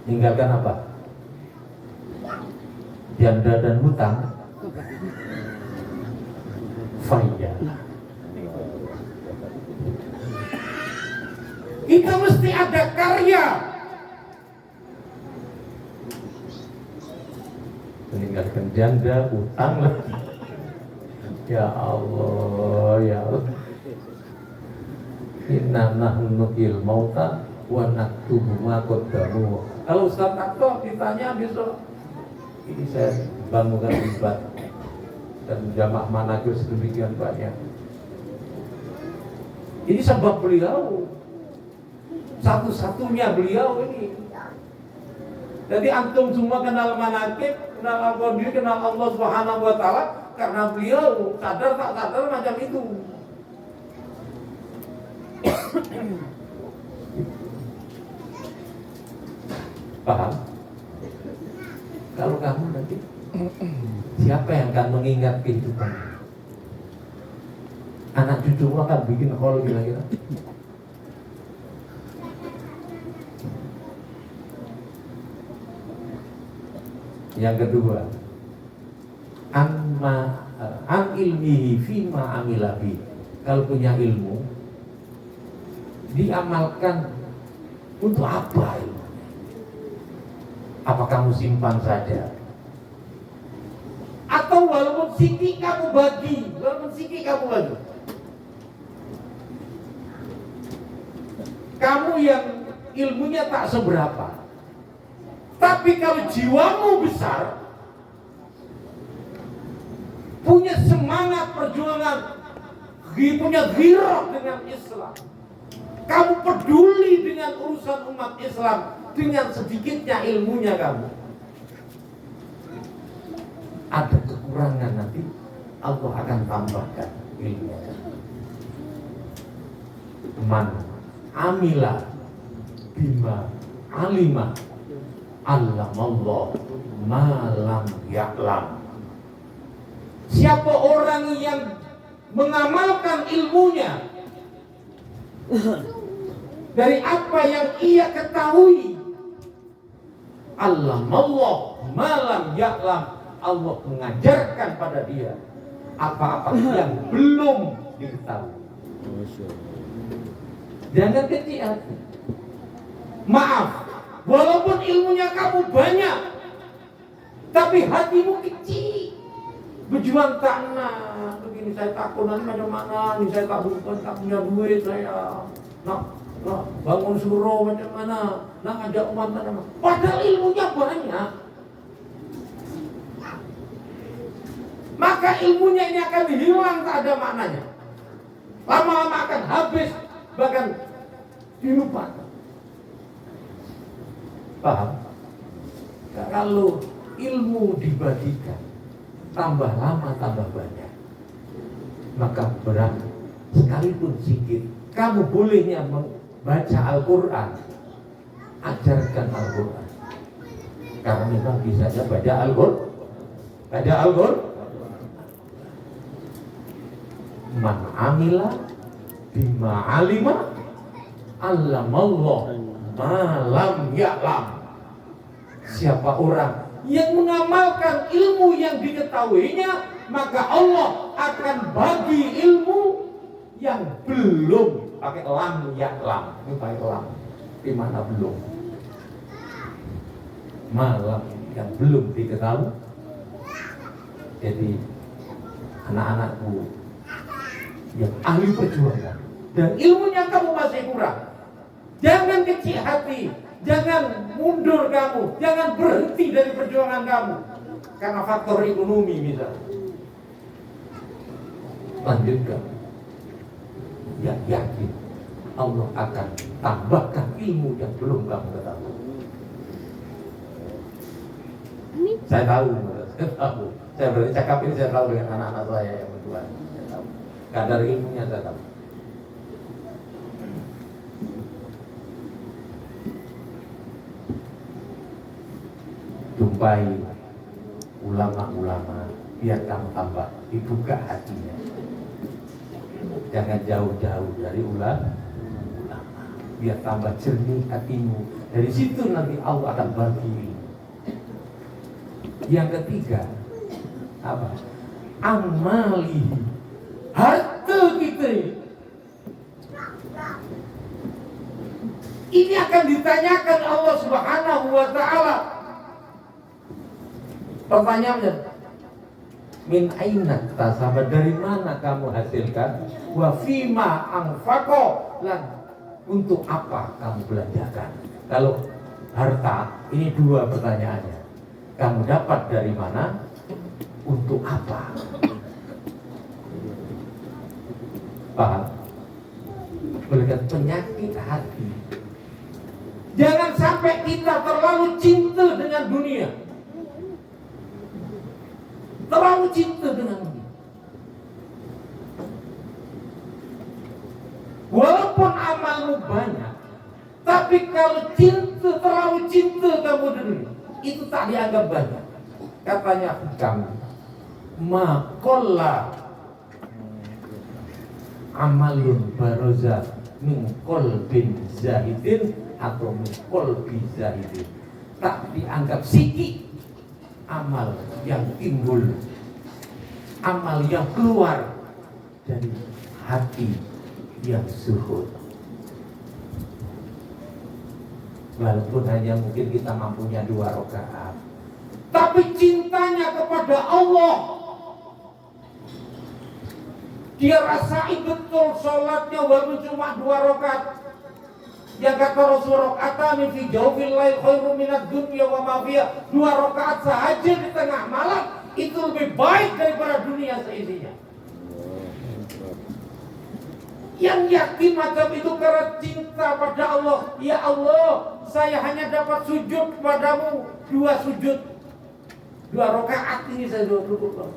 Tinggalkan apa? Janda dan hutang. Faya. Kita mesti ada karya. Meninggalkan janda, hutang lagi. Ya Allah, ya Allah. Inna nahnu nuhyil mauta wa naktubu ma qaddamu. Kalau Ustaz Akto ditanya besok, ini saya bangunkan ribat dan jamak manakir sedemikian banyak. Ini sebab beliau, satu-satunya beliau ini. Jadi antum semua kenal manakib, kenal al-Qadir, kenal Allah Subhanahu wa taala karena beliau sadar tak sadar macam itu. Paham? Kalau kamu nanti, siapa yang akan mengingat kehidupan? Anak cucumu akan bikin hall kira-kira. Yang kedua, an ilmihi fima amilabi. Kalau punya ilmu, diamalkan untuk apa ilmu? Apa kamu simpan saja? Atau walaupun sikit kamu bagi, kamu yang ilmunya tak seberapa, tapi kalau jiwamu besar, punya semangat perjuangan, punya ghirah dengan Islam, kamu peduli dengan urusan umat Islam, dengan sedikitnya ilmunya kamu, ada kekurangan nanti Allah akan tambahkan ilmunya. Man amila bima alima allamallah ma lam ya'lam. Siapa orang yang mengamalkan ilmunya dari apa yang ia ketahui, allamallah ma lam ya'lam, Allah mengajarkan pada dia apa-apa yang belum diketahui. Jangan kecil hati. Maaf, walaupun ilmunya kamu banyak, tapi hatimu kecil. Berjuang tanah, begini saya takut nanti macam mana, ini saya tak punya duit, saya nak bangun surau macam mana, nak ajak umat macam mana. Padahal ilmunya banyak. Maka ilmunya ini akan hilang, tak ada maknanya. Lama-lama akan habis, bahkan dilupakan.
Paham? Kalau ilmu dibagikan, tambah lama tambah banyak, maka berat sekalipun sedikit, kamu bolehnya membaca Al-Quran, ajarkan Al-Quran. Karena memang bisa saja baca Al-Quran. Man amila bima alima allamallah malam ya'lam. Siapa orang yang mengamalkan ilmu yang diketahuinya, maka Allah akan bagi ilmu yang belum, pakai lam ya'lam, ini pakai lam, di mana belum, malam yang belum diketahui. Jadi anak-anakku yang ahli perjuangan dan ilmunya kamu masih kurang, jangan kecil hati, jangan mundur kamu, jangan berhenti dari perjuangan kamu karena faktor ekonomi misalnya. Lanjutkan, yang yakin Allah akan tambahkan ilmu yang belum kamu ketahui. Saya tahu. Saya berani cakap ini, saya tahu dengan anak-anak saya yang berdua. Saya tahu. Kadar ilmunya saya tahu. Jumpai ulama-ulama, biar kamu tambah dibuka hatinya. Jangan jauh-jauh dari ulama, biar tambah jernih hatimu. Dari situ nanti Allah akan bagi. Yang ketiga, apa? Amali, harta kita ini akan ditanyakan Allah Subhanahu wa Ta'ala. Pertanyaannya, min aina tasaba, dari mana kamu hasilkan? Wa fima anfaqo, lan untuk apa kamu belanjakan? Kalau harta, ini dua pertanyaannya. Kamu dapat dari mana? Untuk apa? Paham? Melihat penyakit hati. Jangan sampai kita terlalu cinta dengan dunia, terlalu cinta dengan dunia. Walaupun amalmu banyak, tapi kalau terlalu cinta kamu dunia, itu tak dianggap banyak. Katanya kamu makolla amalun baroza min qalbin zahidin atau min qalbi zahidin, tak dianggap sedikit amal yang timbul, amal yang keluar dari hati yang zuhud. Walaupun hanya mungkin kita mampunya 2 rakaat, tapi cintanya kepada Allah, dia rasain betul sholatnya walaupun cuma 2 rakaat. Yang kata Rasulullah, rakaatani fi jawfil lail khairum minad dunya wa ma fiha. 2 rakaat saja di tengah malam itu lebih baik daripada dunia seisinya. Yang yakin macam itu karena cinta pada Allah. Ya Allah, saya hanya dapat sujud padamu 2 sujud, 2 rakaat ini saya cukup.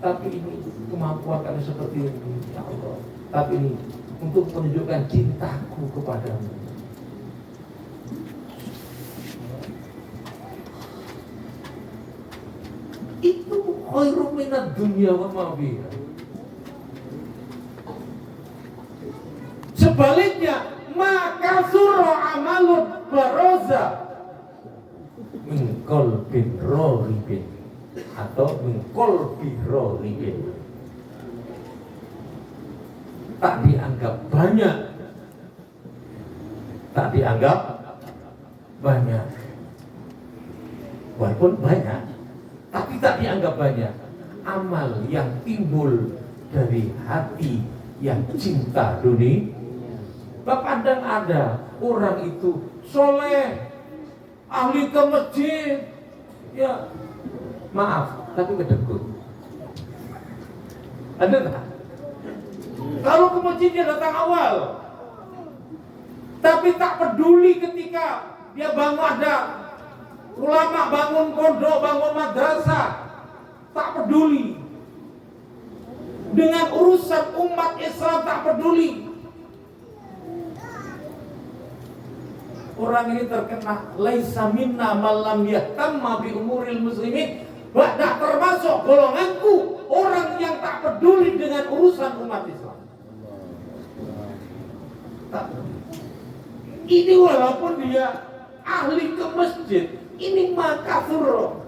Tapi ini kemampuan kami seperti ini, ya Allah. Tapi ini untuk menunjukkan cintaku kepadamu. Itu khairum minad dunya wa ma fiha. Sebaliknya, maka surah amalun baroza min qalbin roribin atau min qalbi roribin, tak dianggap banyak, tak dianggap banyak, walaupun banyak, tapi tak dianggap banyak. Amal yang timbul dari hati yang cinta dunia. Bapak dan ada orang itu soleh, ahli ke masjid, ya maaf, tapi kedekut. Ada tak? Kalau ke masjid dia datang awal, tapi tak peduli ketika
dia bangun, ada ulama bangun pondok, bangun madrasah, tak peduli. Dengan urusan umat Islam tak peduli. Orang ini terkena laisa minna man lam yahtamma bi umuril muslimin. Tak termasuk golonganku orang yang tak peduli dengan urusan umat Islam. Tak. Ini walaupun dia ahli ke masjid, ini makafur.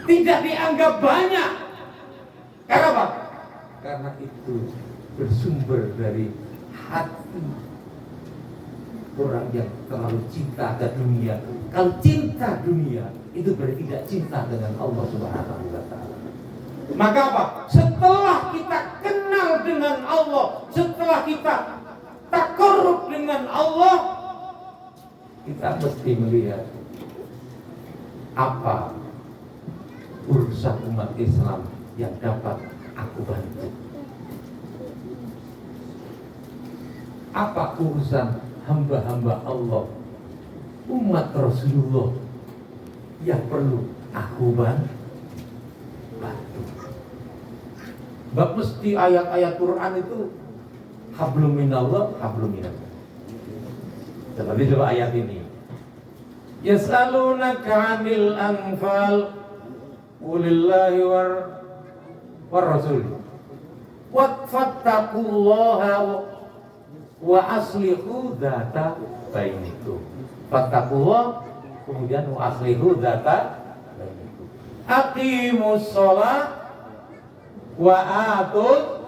Tidak dianggap banyak. Karena apa? Karena itu bersumber dari hati orang yang terlalu cinta ke dunia. Kalau cinta dunia itu berarti tidak cinta dengan Allah Subhanahu wa taala. Maka apa? Setelah kita kenal dengan Allah, setelah kita takarrub dengan Allah, kita mesti melihat apa urusan umat Islam yang dapat aku bantu. Apa urusan hamba-hamba Allah, umat Rasulullah yang perlu aku bantu. Bab mesti ayat-ayat Quran itu hablum minallah, hablum minallah. Seperti coba ayat ini. Yas'alunaka 'anil anfal qulillahi war rasul. Wattaqullaha wa aslihu dzata bainikum. Fattaqullah, kemudian wa aslihu dzata bainikum. Aqimus shalah wa atut.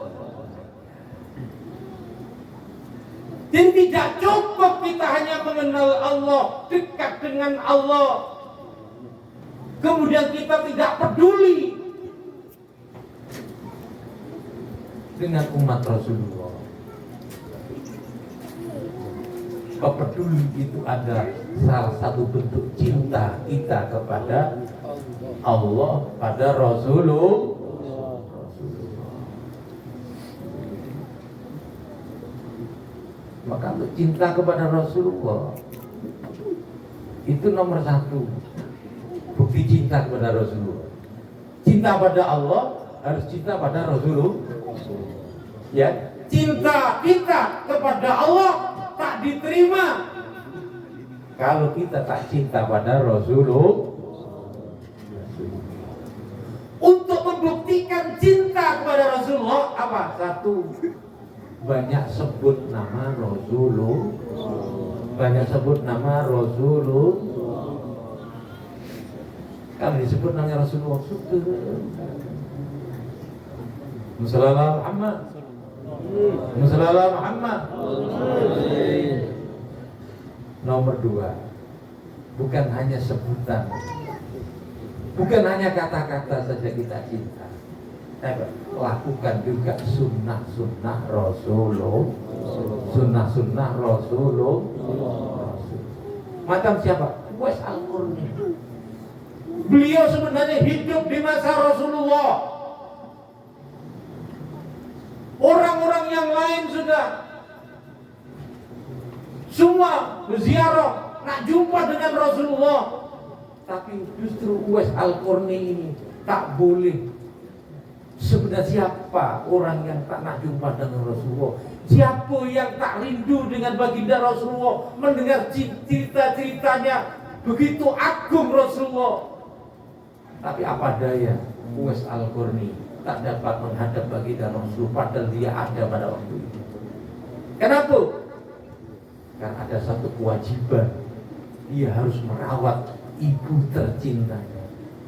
Dan tidak cukup kita hanya mengenal Allah, dekat dengan Allah, kemudian kita tidak peduli dengan umat Rasulullah. Peduli itu ada salah satu bentuk cinta kita kepada Allah, pada Rasulullah. Maka untuk cinta kepada Rasulullah itu nomor satu. Bukti cinta kepada Rasulullah. Cinta pada Allah harus cinta pada Rasulullah. Ya, cinta kita kepada Allah tak diterima kalau kita tak cinta pada Rasulullah. Untuk membuktikan cinta kepada Rasulullah apa? Satu, banyak sebut nama Rasulullah. Banyak sebut nama Rasulullah. Kalau disebut nama Rasulullah, syukur. Musallallahu Muhammad. Musallallahu Muhammad. Nomor dua, bukan hanya sebutan, bukan hanya kata-kata saja kita cinta, tapi lakukan juga sunnah-sunnah Rasulullah. Sunnah-sunnah Rasulullah. Macam siapa? Uwais Al-Qarni. Beliau sebenarnya hidup di masa Rasulullah. Orang-orang yang lain sudah semua berziarah, nak jumpa dengan Rasulullah. Tapi justru Uwais Al-Qarni ini tak boleh. Sebenarnya siapa orang yang tak nak jumpa dengan Rasulullah? Siapa yang tak rindu dengan baginda Rasulullah, mendengar cerita-ceritanya begitu agung Rasulullah? Tapi apa daya, Uwais Al-Qarni tak dapat menghadap baginda Rasulullah padahal dia ada pada waktu itu. Kenapa? Karena ada satu kewajiban, dia harus merawat ibu tercintanya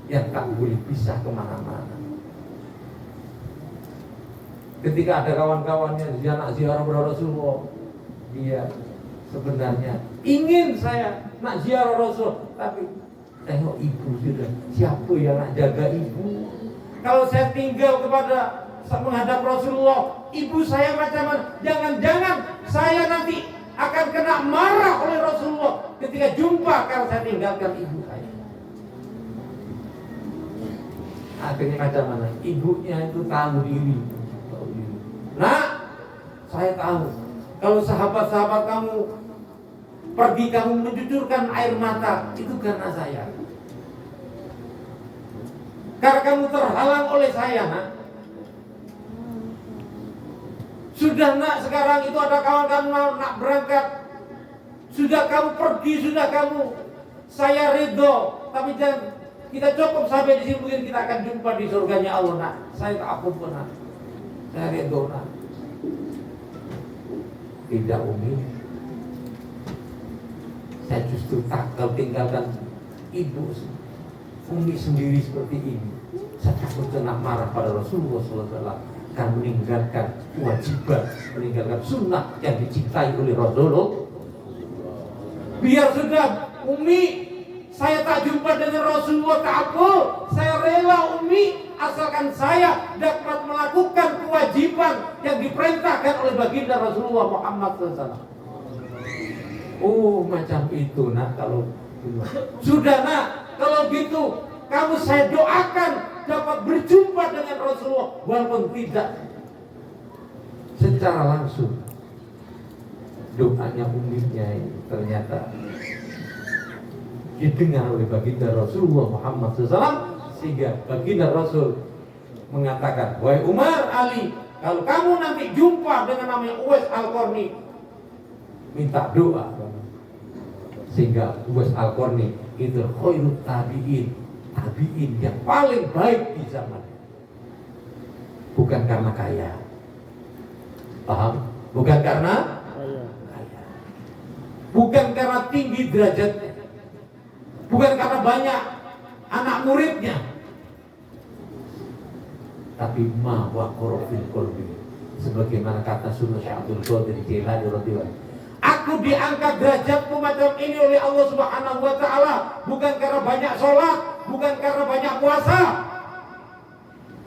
yang tak boleh pisah kemana-mana. Ketika ada kawan-kawannya dia nak ziarah pada Rasulullah, dia sebenarnya ingin saya nak ziarah Rasul, tapi tengok ibu sudah, siapa yang nak jaga ibu? Kalau saya tinggal kepada menghadap Rasulullah, ibu saya macam mana? Jangan-jangan saya nanti akan kena marah oleh Rasulullah ketika jumpa kalau saya tinggalkan ibu saya. Akhirnya macam mana? Ibunya itu tahu diri. Nah, saya tahu kalau sahabat-sahabat kamu pergi kamu mencucurkan air mata, itu karena saya. Karena kamu terhalang oleh saya, nak. Sudah nak, sekarang itu ada kawan kamu nak berangkat. Sudah kamu pergi, sudah kamu. Saya ridho, tapi jangan kita cukup sampai di sini, mungkin kita akan jumpa di surganya Allah, nak. Saya tak apa pun, nak. Saya ridho, nak. Tidak, Umi. Saya justru takut tinggalkan ibu Umi sendiri seperti ini. Saya takut kena marah pada Rasulullah SAW, akan meninggalkan kewajiban, meninggalkan sunnah yang dicintai oleh Rasulullah. Biar sudah, Umi, saya tak jumpa dengan Rasulullah, tak apa. Saya rela, Umi, asalkan saya dapat melakukan kewajiban yang diperintahkan oleh baginda Rasulullah Muhammad SAW. Oh, macam itu, nak. Kalau sudah, nak, kalau gitu kamu saya doakan dapat berjumpa dengan Rasulullah, walaupun tidak secara langsung. Doanya Uminya ini ternyata didengar oleh baginda Rasulullah Muhammad SAW, sehingga baginda Rasul mengatakan, wahai Umar, Ali, kalau kamu nanti jumpa dengan namanya Uwais Al-Qarni, minta doa. Sehingga Uwais Al-Qarni itu khairut tabi'in, tabi'in yang paling baik di zaman. Bukan karena kaya, paham? Bukan karena kaya, bukan karena tinggi derajatnya, bukan karena banyak anak muridnya, tapi ma waqara fil qalbi, sebagaimana kata Sunnah Syekh Abdul Qadir Jilani radhiyallahu. Aku diangkat derajatku macam ini oleh Allah Subhanahu wa Ta'ala, bukan karena banyak sholat, bukan karena banyak puasa,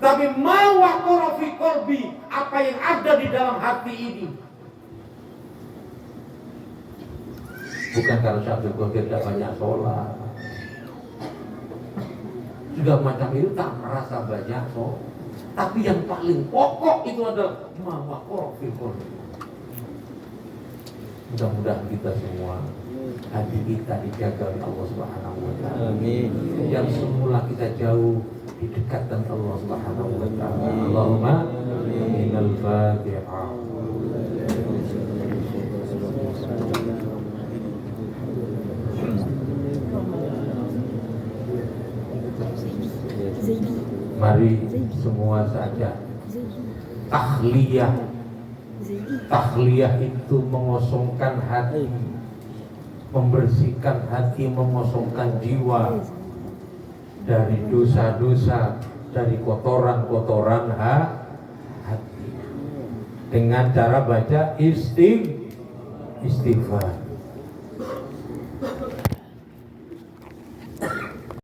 tapi ma waqara fi qalbi, apa yang ada di dalam hati ini. Bukan karena Syekh Abdul Qadir tidak banyak sholat, juga macam itu tak merasa banyak sholat, tapi yang paling pokok itu adalah ma waqara fi qalbi. Mudah-mudahan kita semua hati kita dijaga oleh Allah Subhanahu wa Ta'ala. Amin. Yang semula kita jauh didekatkan Allah Subhanahu wa Ta'ala. Allahumma amin. Al-Fatihah. Mari semua saja tahliyah. Tahliyah itu mengosongkan hati, membersihkan hati, mengosongkan jiwa dari dosa-dosa, dari kotoran-kotoran hati, dengan cara baca istighfar.